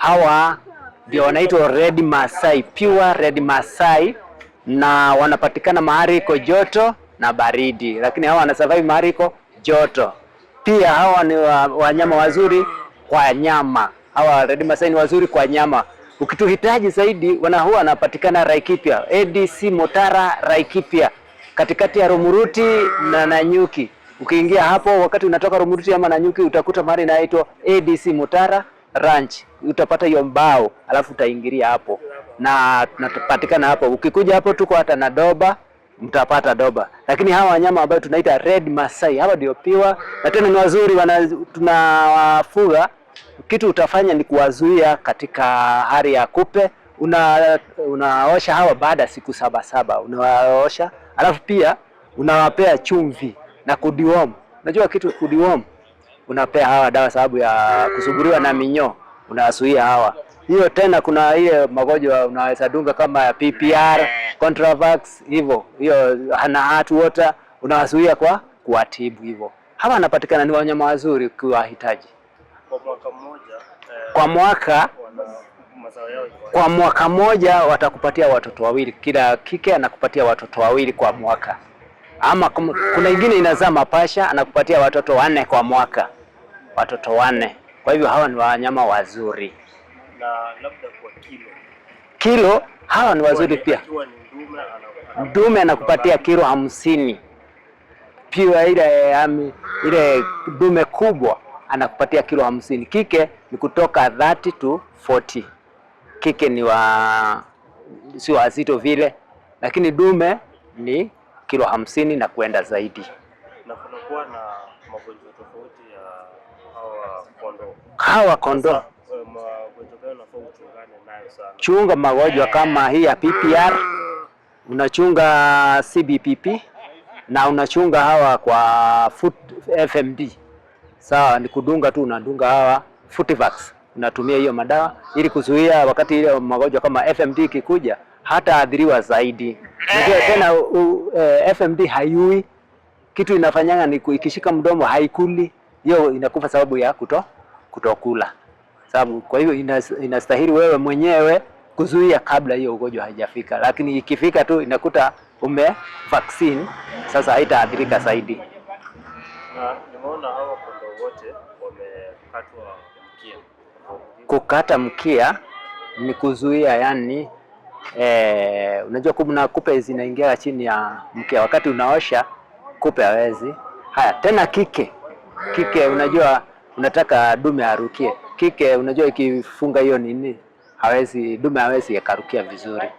Hawa ndio wanaitwa Red Maasai, pure Red Maasai, na wanapatikana mahali iko joto na baridi, lakini hawa wanasurvive mahali iko joto. Pia hawa ni wanyama wazuri kwa nyama. Hawa Red Maasai ni wazuri kwa nyama. Ukituhitaji zaidi, huwa wanapatikana Laikipia, ADC Mutara Laikipia, katikati ya Rumuruti na Nanyuki. Ukiingia hapo wakati unatoka Rumuruti ama Nanyuki, utakuta mahali inaitwa ADC Mutara Ranch. Utapata hiyo mbao, alafu utaingilia hapo na tunapatikana hapo. Ukikuja hapo tuko hata na Doba, mtapata Doba. Lakini hawa wanyama ambao tunaita Red Maasai, hawa ndio piwa na tena ni wazuri, tunawafuga. Kitu utafanya ni kuwazuia katika hali ya kupe. Unaosha hawa baada siku 7 unawaosha, alafu pia unawapea chumvi na kudiworm. Unajua kitu kudiworm? Unapea hawa dawa sababu ya kusuguriwa na minyoo, unawazuia hawa. Hiyo tena kuna ile magonjwa unaweza dunga kama ya PPR, Contravax hivyo. Hiyo hana heart water unawazuia kwa kuwatibu hivyo. Hawa wanapatikana, ni wanyama wazuri ukiwahitaji. Kwa mwaka moja watakupatia watoto wawili. Kila kike anakupatia watoto wawili kwa mwaka. Ama kuna ingine inazaa mapasha, anakupatia watoto 4 kwa mwaka. Watoto 4. Kwa hivyo hawa ni wanyama wazuri. Na labda kwa kilo hawa ni wazuri pia. Dume anakupatia kilo 50. Pia ile dume kubwa anakupatia kilo 50. Kike ni kutoka 30 to 40. Kike ni si wazito vile, lakini dume ni kilo 50 na kuenda zaidi. Na kunakuwa na magonjwa tofauti ya kondoo. Hawa kondoo chunga magonjwa kama hii ya PPR, unachunga CBPP na unachunga hawa kwa foot FMD. Sawa, ni kudunga tu, unadunga hawa Futivax. Unatumia hiyo madawa ili kuzuia wakati ile magonjwa kama FMD kikuja hata adhiriwa zaidi. Ndio tena FMD hayui kitu, inafanyanga ni ikishika mdomo haikuli, hiyo inakufa sababu ya kutokula. Sababu kwa hiyo inastahili wewe mwenyewe kuzuia kabla hiyo ugonjwa haijafika, lakini ikifika tu inakuta vaccine, sasa haitaadhirika zaidi. Na nimeona hawa kondoo wote wamekatwa mkia. Kukata mkia ni kuzuia, yani unajua kuna kupe zinaingia chini ya mkia wakati unaosha, kupe hawezi. Haya tena kike unajua unataka dume arukie. Kike unajua ikifunga hiyo nini dume hawezi akarukia vizuri.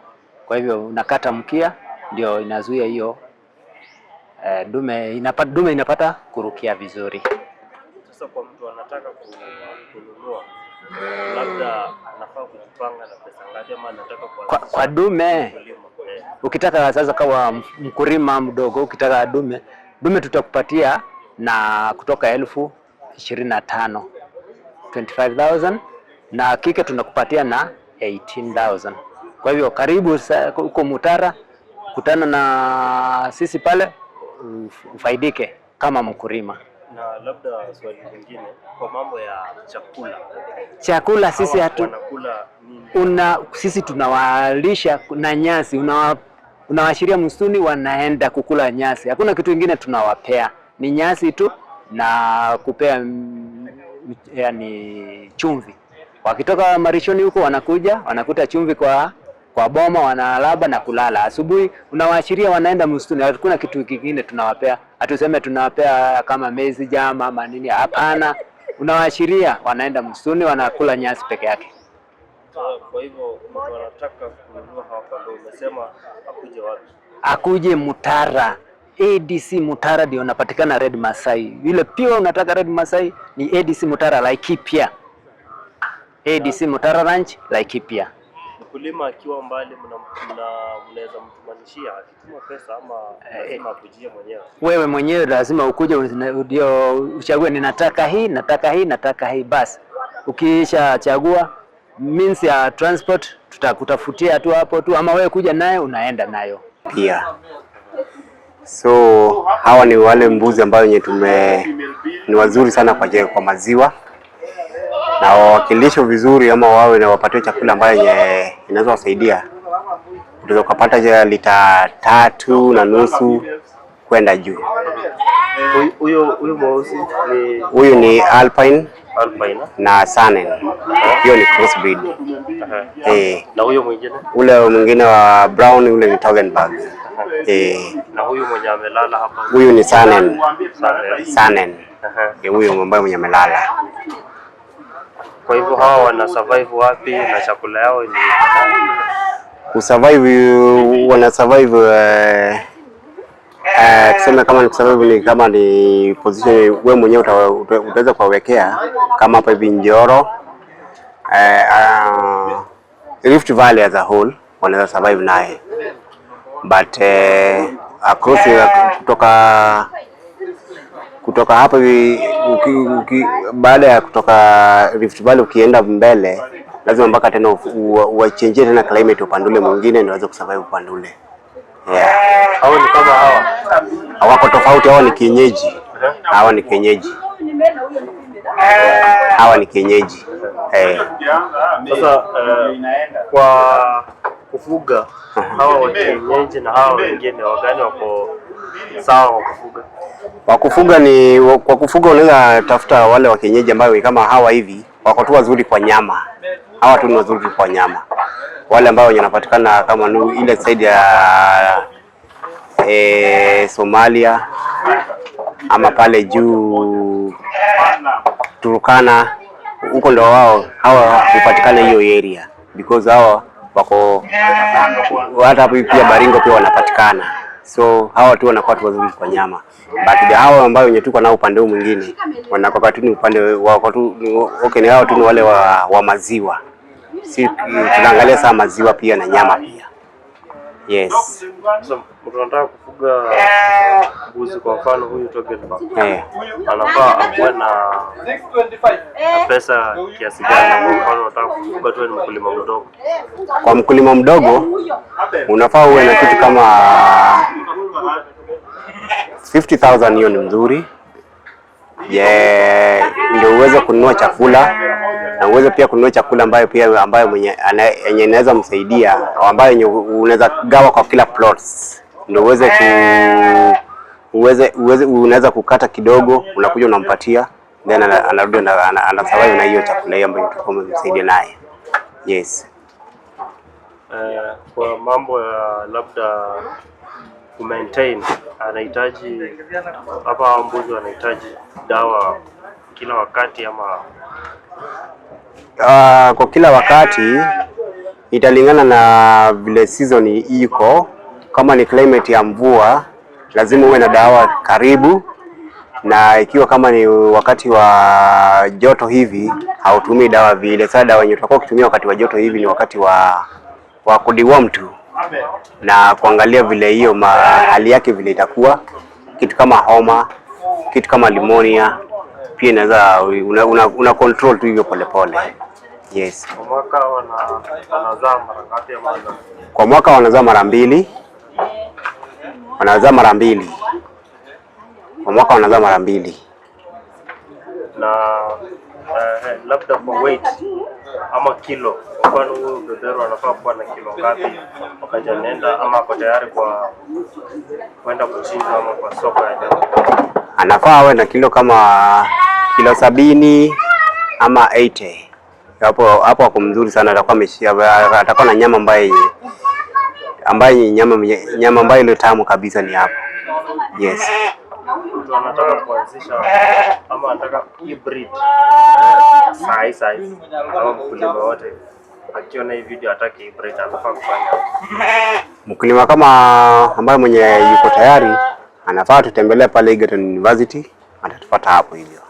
Kwa hivyo unakata mkia ndio inazuia hiyo dume inapata kurukia vizuri. Sasa kwa mtu anataka kununua, labda anafaa kujipanga na pesa ngapi, ama anataka kwa dume? Ukitaka sasa kama mkulima mdogo, ukitaka dume tutakupatia na kutoka 25,000 25,000, na kike tunakupatia na 18,000. Kwa hivyo karibu huko Mutara, kutana na sisi pale ufaidike kama mkulima. Na labda swali lingine kwa mambo ya chakula sisi wanakula nini? Sisi tunawalisha na nyasi, unawashiria msituni, wanaenda kukula nyasi. Hakuna kitu kingine tunawapea, ni nyasi tu na kupea yani chumvi. Wakitoka marishoni huko wanakuta chumvi kwa boma, wanalaba na kulala. Asubuhi unawaashiria wanaenda msituni. Hakuna kitu kingine tunawapea. Hatuseme tunawapea kama mezi jama ama nini, hapana. Unawaashiria wanaenda msituni, wanakula nyasi peke yake. Kwa hivyo mtu anataka kununua hawa kondoo, umesema akuje wapi? Akuje Mutara. ADC Mutara ndio unapatikana Red Maasai. Yule pia unataka Red Maasai ni ADC Mutara Laikipia. ADC Mutara Ranch Laikipia. Mkulima akiwa mbali mnaweza mtumanishia akituma pesa, ama lazima akujie mwenyewe? Wewe mwenyewe lazima ukuje ndio uchague, ninataka hii basi. Ukisha chagua means ya transport tutakutafutia tu hapo tu, ama wewe kuja naye unaenda nayo pia. So hawa ni wale mbuzi ambao ni wazuri sana kwa maziwa, na wawakilishwe vizuri, ama wawe na wapatiwe chakula ambayo inaweza wasaidia. Unaweza kupata lita 3.5 kwenda juu. Huyo mweusi ni huyu ni Alpine na Saanen. Hiyo ni crossbreed. Na huyo mwingine? Ule mwingine wa brown, ule ni Toggenburg. Na huyu mwenye amelala hapa? Huyu ni Saanen. Huyu ambaye mwenye amelala. Kwa hivyo hawa wana survive wapi na chakula yao ni wana survive tuseme kama ni kusurvive, ni kama ni position wewe mwenyewe utaweza kuwekea, kama hapa hivi Njoro, Rift Valley as a whole wanaweza survive naye, but across kutoka hapa baada ya kutoka Rift Valley ukienda mbele, lazima mpaka tena uwachange tena climate upande ule mwingine ndio waweze kusurvive upande ule. Hao ni kama hawa. Hawako tofauti, hawa ni kienyeji. Hawa ni kienyeji. Sasa kwa kufuga hawa wa kienyeji na hawa wengine wagani wako sawa wa kufuga? Kwa kufuga unaweza tafuta wale wa kienyeji ambao kama hawa hivi wako tu wazuri kwa nyama. Hawa tu ni wazuri kwa nyama. Wale ambao wanapatikana kama ile side ya Somalia ama pale juu Turkana, huko ndo hawa hupatikana hiyo area, because hawa wako hata pia Baringo pia wanapatikana. So hawa tu wanakuwa tu wazuri kwa nyama. But hawa ambao wenye tuko nao upande huu mwingine wanakuwa tu ni upande wako tu ni hawa tu ni wale wa maziwa. Si tunaangalia saa maziwa pia na nyama pia. Yes. So tunataka kufuga mbuzi kwa mfano huyu Toggenburg. Anafaa akuwe na pesa kiasi gani? Kwa mfano unataka kufuga tu ni mkulima mdogo. Kwa mkulima mdogo unafaa uwe na kitu kama 50,000, hiyo ni mzuri. Ndio uweze kununua chakula na uweze pia kununua chakula ambayo mwenye inaweza msaidia, ambayo unaweza gawa kwa kila plots. Ndio unaweza kukata kidogo, unakuja unampatia, then anarudi anasurvive na hiyo chakula hiyo ambayo tukomsaidia naye. Yes. Kwa mambo ya labda maintain, anahitaji hapa mbuzi anahitaji dawa kila wakati ama kwa kila wakati italingana na vile season iko. Kama ni climate ya mvua lazima uwe na dawa karibu, na ikiwa kama ni wakati wa joto hivi hautumii dawa vile. Sasa dawa yenye utakuwa ukitumia wakati wa joto hivi ni wakati wa kudeworm tu na kuangalia vile hiyo hali yake vile itakuwa. Kitu kama homa, kitu kama pneumonia pia inaweza una control tu hivyo polepole. Yes. Kwa mwaka wanazaa mara ngapi ama? Kwa mwaka wanazaa mara mbili. Kwa mwaka wanazaa mara mbili. Na labda kwa weight ama kilo, kwa mfano huyu beberu anafaa kuwa na kilo ngapi wakati anaenda ama ako tayari kwa kwenda kuchinja ama kwa soko ya nyama? Anafaa awe na kilo kama kilo 70 ama 80. Hapo hapo mzuri sana, atakuwa na nyama nyama ambayo ile tamu kabisa ni hapo. Yes. Mtu anataka kuanzisha ama anataka hybrid size au mkulima wote akiona hii video ataki hybrid anafaa kufanya? Mkulima kama ambaye mwenye yuko tayari anafaa tutembelee pale Egerton University, atatupata hapo hivyo.